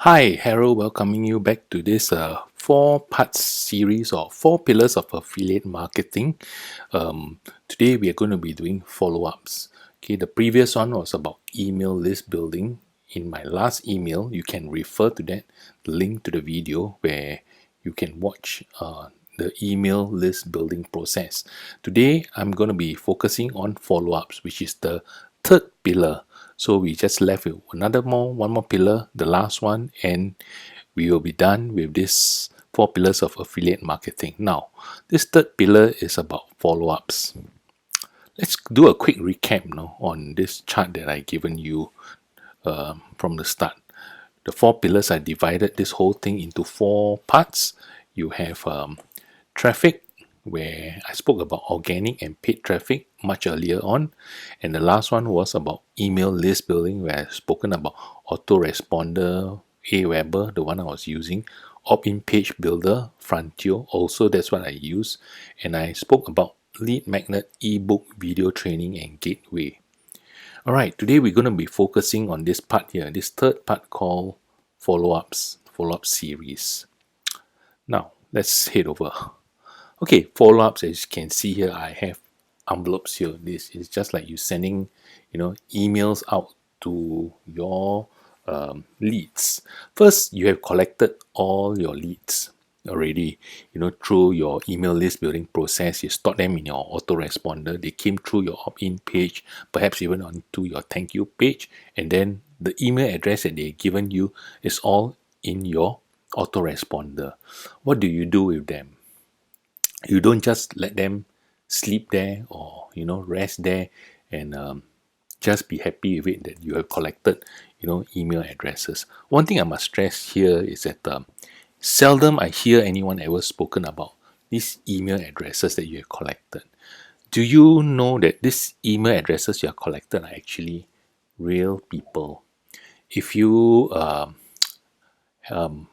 Hi, Harold, welcoming you back to this four-part series or four pillars of affiliate marketing. Today we are going to be doing follow-ups. Okay, the previous one was about email list building. In my last email, you can refer to that link to the video where you can watch the email list building process. Today, I'm going to be focusing on follow-ups, which is the third pillar. So we just left with one more pillar, the last one, and we will be done with this four pillars of affiliate marketing. Now, this third pillar is about follow-ups. Let's do a quick recap now on this chart that I given you from the start. The four pillars, I divided this whole thing into four parts. You have traffic, where I spoke about organic and paid traffic much earlier on. And the last one was about email list building, where I've spoken about autoresponder, Aweber, the one I was using, opt-in page builder, Frontio, also that's what I use. And I spoke about lead magnet, ebook, video training, and gateway. All right, today we're going to be focusing on this part here, this third part called follow-up series. Now, let's head over. Okay, follow-ups, as you can see here, I have envelopes here. This is just like you sending, emails out to your leads. First, you have collected all your leads already, through your email list building process. You stored them in your autoresponder. They came through your opt-in page, perhaps even onto your thank you page, and then the email address that they've given you is all in your autoresponder. What do you do with them? You don't just let them sleep there or rest there and just be happy with it that you have collected email addresses. One thing I must stress here is that seldom I hear anyone ever spoken about these email addresses that you have collected. Do you know that these email addresses you have collected are actually real people? If you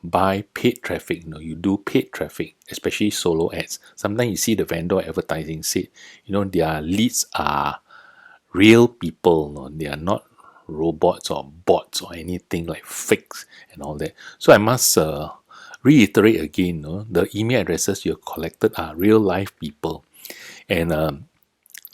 buy paid traffic, you do paid traffic, especially solo ads. Sometimes you see the vendor advertising said, their leads are real people, they are not robots or bots or anything like fakes and all that. So I must reiterate again, the email addresses you have collected are real life people, and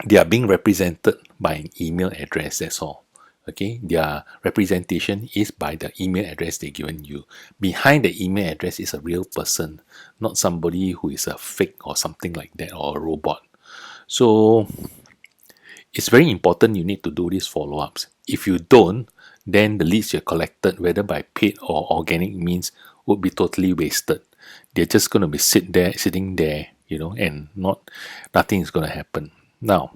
they are being represented by an email address. That's all. Okay, their representation is by the email address they've given you. Behind the email address is a real person, not somebody who is a fake or something like that, or a robot. So it's very important you need to do these follow-ups. If you don't, then the leads you collected, whether by paid or organic means, would be totally wasted. They're just going to be sitting there, and nothing is going to happen. Now,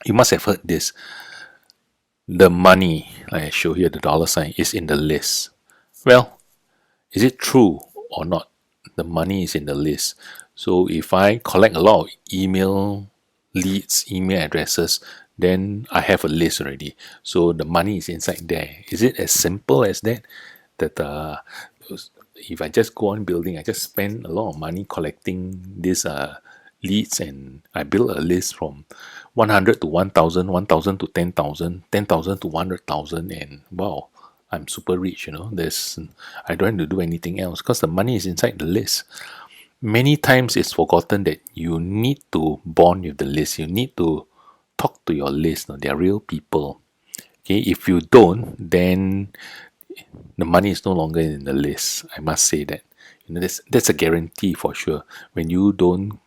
you must have heard this. The money, like I show here, the dollar sign, is in the list. Well, is it true or not? The money is in the list. So if I collect a lot of email leads, email addresses, then I have a list already. So the money is inside there. Is it as simple as that? That if I just go on building, I just spend a lot of money collecting these leads, and I build a list from 100 to 1,000, 1,000 to 10,000, 10,000 to 100,000, and wow, I'm super rich. I don't have to do anything else because the money is inside the list. Many times it's forgotten that you need to bond with the list. You need to talk to your list. They are real people. Okay, if you don't, then the money is no longer in the list. I must say that. That's a guarantee for sure. When you don't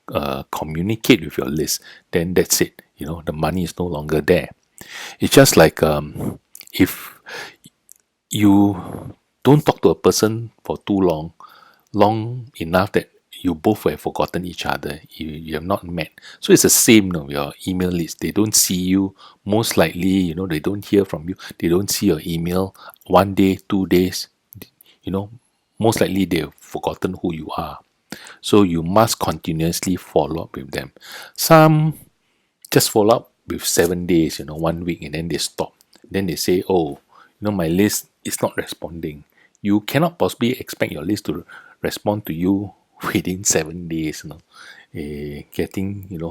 communicate with your list, then that's it. The money is no longer there. It's just like if you don't talk to a person for too long enough that you both have forgotten each other. You have not met. So it's the same, your email list. They don't see you. Most likely, they don't hear from you. They don't see your email 1 day, 2 days. Most likely they've forgotten who you are. So you must continuously follow up with them. Some just follow up with 7 days, 1 week, and then they stop. Then they say, oh, my list is not responding. You cannot possibly expect your list to respond to you within 7 days. Getting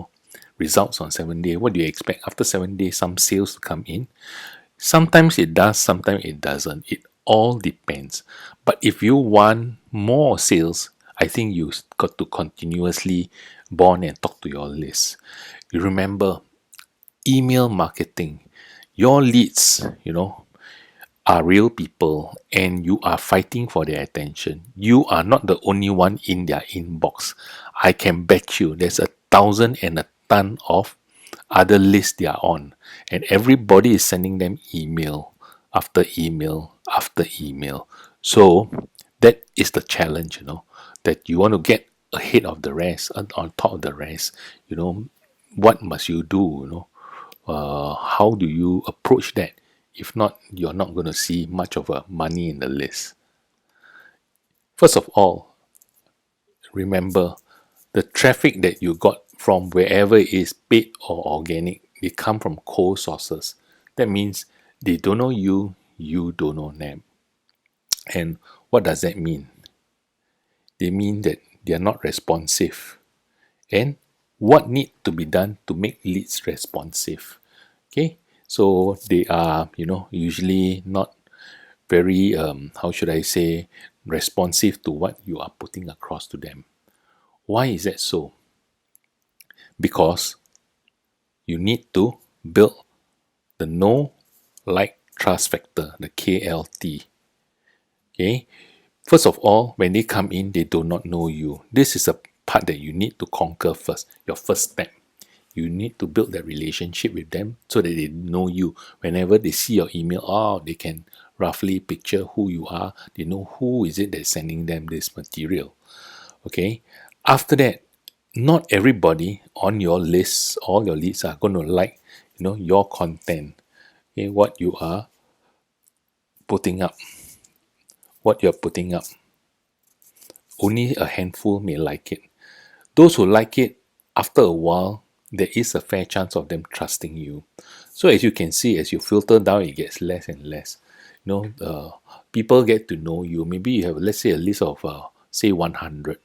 results on 7 days. What do you expect? After 7 days, some sales to come in. Sometimes it does, sometimes it doesn't. It all depends. But if you want more sales, I think you got to continuously bond and talk to your list. You remember, email marketing, your leads, are real people and you are fighting for their attention. You are not the only one in their inbox. I can bet you there's 1,000 and a ton of other lists they are on, and everybody is sending them email after email after email. So that is the challenge, that you want to get ahead of the rest, on top of the rest. What must you do? How do you approach that? If not, you're not going to see much of a money in the list. First of all, remember, the traffic that you got from wherever it is, paid or organic, they come from cold sources. That means they don't know you, you don't know them. And what does that mean? They mean that they are not responsive. And what need to be done to make leads responsive? Okay, so they are, usually not very, how should I say, responsive to what you are putting across to them. Why is that so? Because you need to build the know, like, trust factor, the KLT. Okay, first of all, when they come in, they do not know you. This is a part that you need to conquer first, your first step. You need to build that relationship with them so that they know you. Whenever they see your email, they can roughly picture who you are. They know who is it that's sending them this material. Okay. After that, not everybody on your list, all your leads are going to like, your content. Okay, what you are putting up. What you're putting up. Only a handful may like it. Those who like it, after a while, there is a fair chance of them trusting you. So as you can see, as you filter down, it gets less and less. People get to know you. Maybe you have, let's say, a list of, say, 100.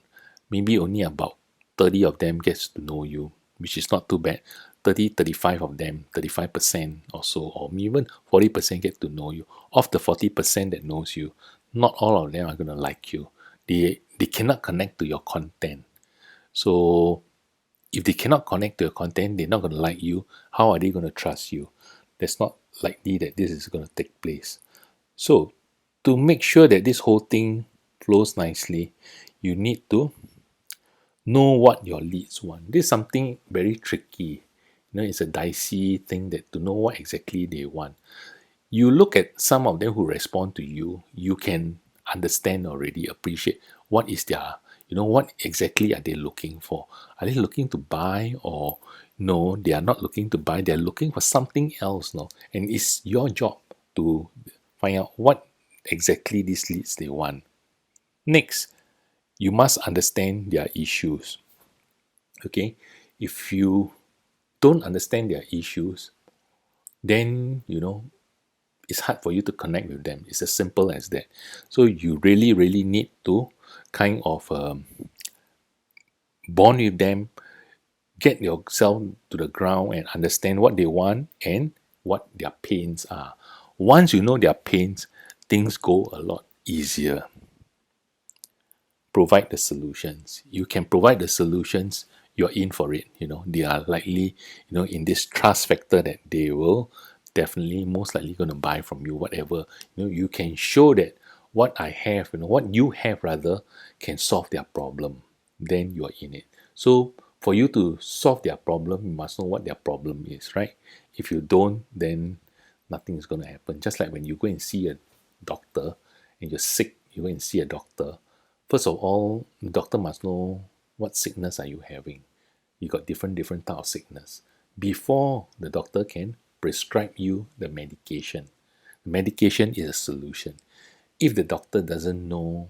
Maybe only about 30 of them gets to know you, which is not too bad. 30, 35 of them, 35% or so, or even 40% get to know you. Of the 40% that knows you, not all of them are going to like you. They cannot connect to your content. So if they cannot connect to your content, they're not going to like you. How are they going to trust you? That's not likely that this is going to take place. So to make sure that this whole thing flows nicely, you need to know what your leads want. This is something very tricky. It's a dicey thing, that to know what exactly they want. You look at some of them who respond to you, you can understand already, appreciate what is their, what exactly are they looking for. Are they looking to buy, or no, they are not looking to buy, they're looking for something else, no? And it's your job to find out what exactly these leads they want. Next, you must understand their issues. Okay, if you don't understand their issues, then it's hard for you to connect with them. It's as simple as that. So you really, really need to kind of bond with them, get yourself to the ground and understand what they want and what their pains are. Once you know their pains, things go a lot easier. Provide the solutions. You can provide the solutions, you're in for it. They are likely, in this trust factor, that they will definitely, most likely, going to buy from you, whatever. You can show that what I have, what you have rather, can solve their problem. Then you are in it. So for you to solve their problem, you must know what their problem is, right? If you don't, then nothing is going to happen. Just like when you go and see a doctor and you're sick, you go and see a doctor. First of all, the doctor must know what sickness are you having. You got different type of sickness before the doctor can prescribe you the medication. The medication is a solution. If the doctor doesn't know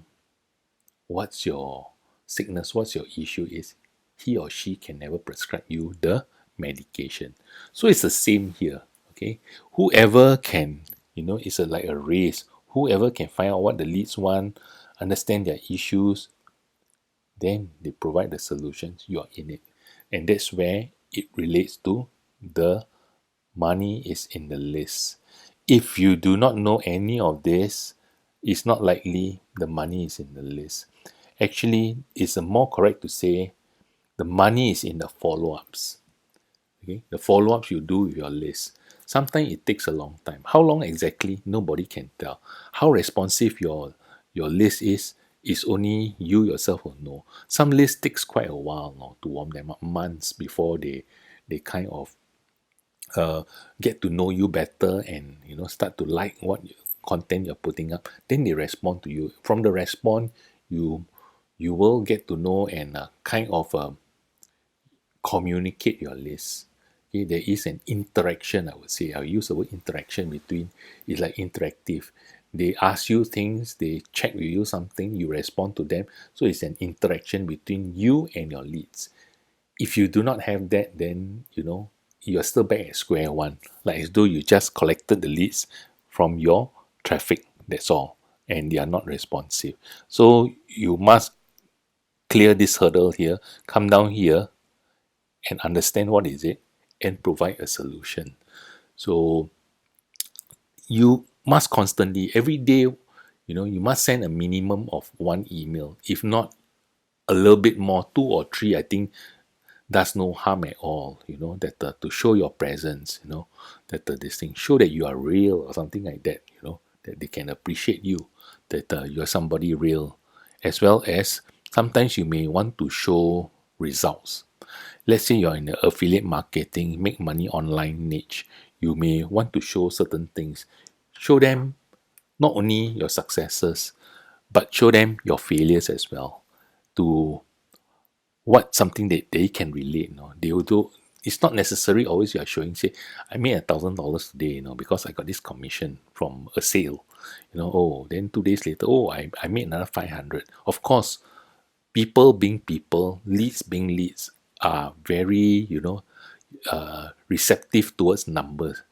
what's your sickness, what's your issue is, he or she can never prescribe you the medication. So it's the same here. Okay, whoever can, it's like a race. Whoever can find out what the leads want, understand their issues, then they provide the solutions, you're in it. And that's where it relates to the money is in the list. If you do not know any of this, it's not likely the money is in the list. Actually, it's more correct to say the money is in the follow-ups. Okay, the follow-ups you do with your list. Sometimes it takes a long time. How long exactly? Nobody can tell. How responsive your list is only you yourself will know. Some lists takes quite a while no, to warm them up, months before they kind of get to know you better and start to like content you're putting up. Then they respond to you. From the response, you you will get to know and kind of communicate your list. Okay, there is an interaction, I would say. I'll use the word interaction between, it's like interactive. They ask you things, they check with you something, you respond to them. So it's an interaction between you and your leads. If you do not have that, then you're still back at square one, like as though you just collected the leads from your traffic. That's all, and they are not responsive. So you must clear this hurdle here, come down here, and understand what is it, and provide a solution. So you must constantly, every day, you must send a minimum of one email. If not, a little bit more, two or three, I think does no harm at all, that to show your presence, that this thing, show that you are real or something like that, that they can appreciate you, that you are somebody real, as well as sometimes you may want to show results. Let's say you're in the affiliate marketing, make money online niche, you may want to show certain things. Show them not only your successes, but show them your failures as well, to what something that they can relate. They will do. It's not necessary always you are showing, say, I made $1,000 today, because I got this commission from a sale. Oh, then 2 days later, oh, I made another 500. Of course, people being people, leads being leads, are very, receptive towards numbers.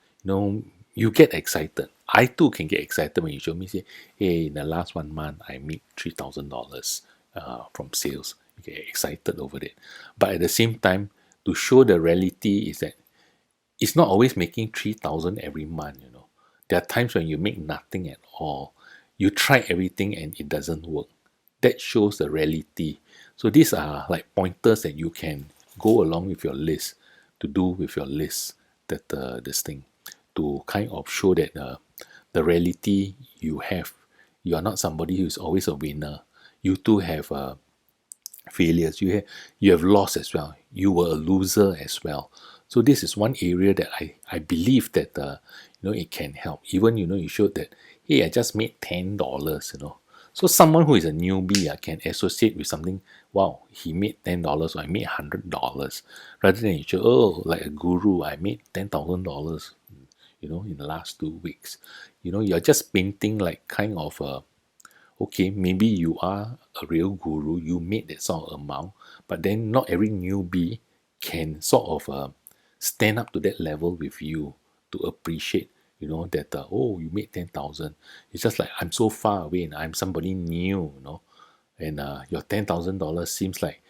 You get excited. I too can get excited when you show me, say, hey, in the last 1 month, I made $3,000 from sales. You get excited over it. But at the same time, to show the reality is that it's not always making 3,000 every month. There are times when you make nothing at all. You try everything and it doesn't work. That shows the reality. So these are like pointers that you can go along with your list, to do with your list, that this thing, to kind of show that the reality you have. You are not somebody who's always a winner. You too have failures. You have lost as well. You were a loser as well. So this is one area that I believe that it can help. Even you showed that, hey, I just made $10. So someone who is a newbie can associate with something. Wow, he made $10, or I made $100, rather than you show, oh, like a guru, I made $10,000. In the last 2 weeks. You're just painting like kind of a, okay, maybe you are a real guru, you made that sort of amount, but then not every newbie can sort of stand up to that level with you, to appreciate, that, oh, you made 10,000. It's just like, I'm so far away and I'm somebody new, and your $10,000 seems like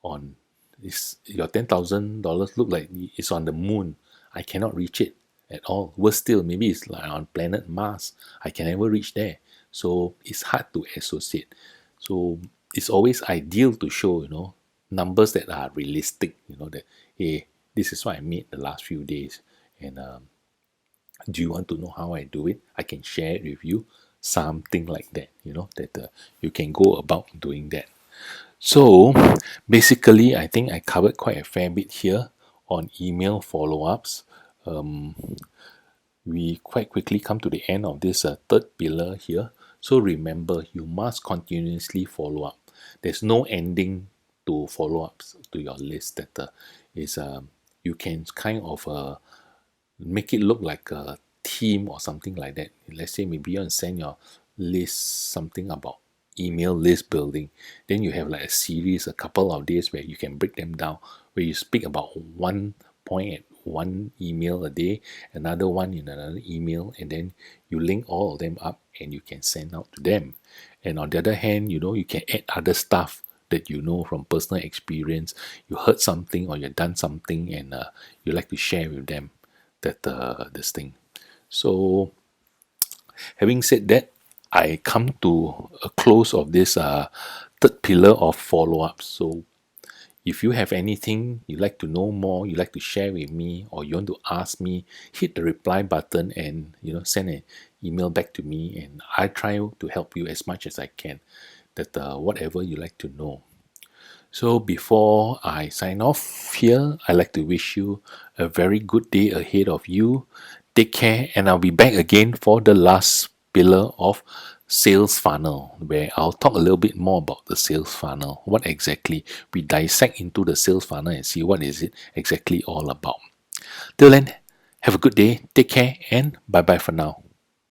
on your $10,000 look like it's on the moon. I cannot reach it at all. Worse still, maybe it's like on planet Mars. I can never reach there. So it's hard to associate. So it's always ideal to show, numbers that are realistic, that, hey, this is what I made the last few days. And do you want to know how I do it? I can share it with you. Something like that, that you can go about doing that. So basically, I think I covered quite a fair bit here on email follow-ups. We quite quickly come to the end of this third pillar here. So remember, you must continuously follow up. There's no ending to follow-ups to your list. That is you can kind of make it look like a team or something like that. Let's say maybe you want to send your list something about email list building. Then you have like a series, a couple of days where you can break them down, where you speak about one point at one email a day, another one in another email, and then you link all of them up and you can send out to them. And on the other hand, you can add other stuff that you know from personal experience. You heard something or you've done something and you like to share with them, that this thing. So having said that, I come to a close of this third pillar of follow-up. So if you have anything you'd like to know more, you'd like to share with me, or you want to ask me, hit the reply button and send an email back to me, and I try to help you as much as I can. That whatever you like to know. So before I sign off here, I like to wish you a very good day ahead of you. Take care, and I'll be back again for the last pillar of sales funnel, where I'll talk a little bit more about the sales funnel. What exactly we dissect into the sales funnel and see what is it exactly all about. Till then, have a good day, take care, and bye bye for now.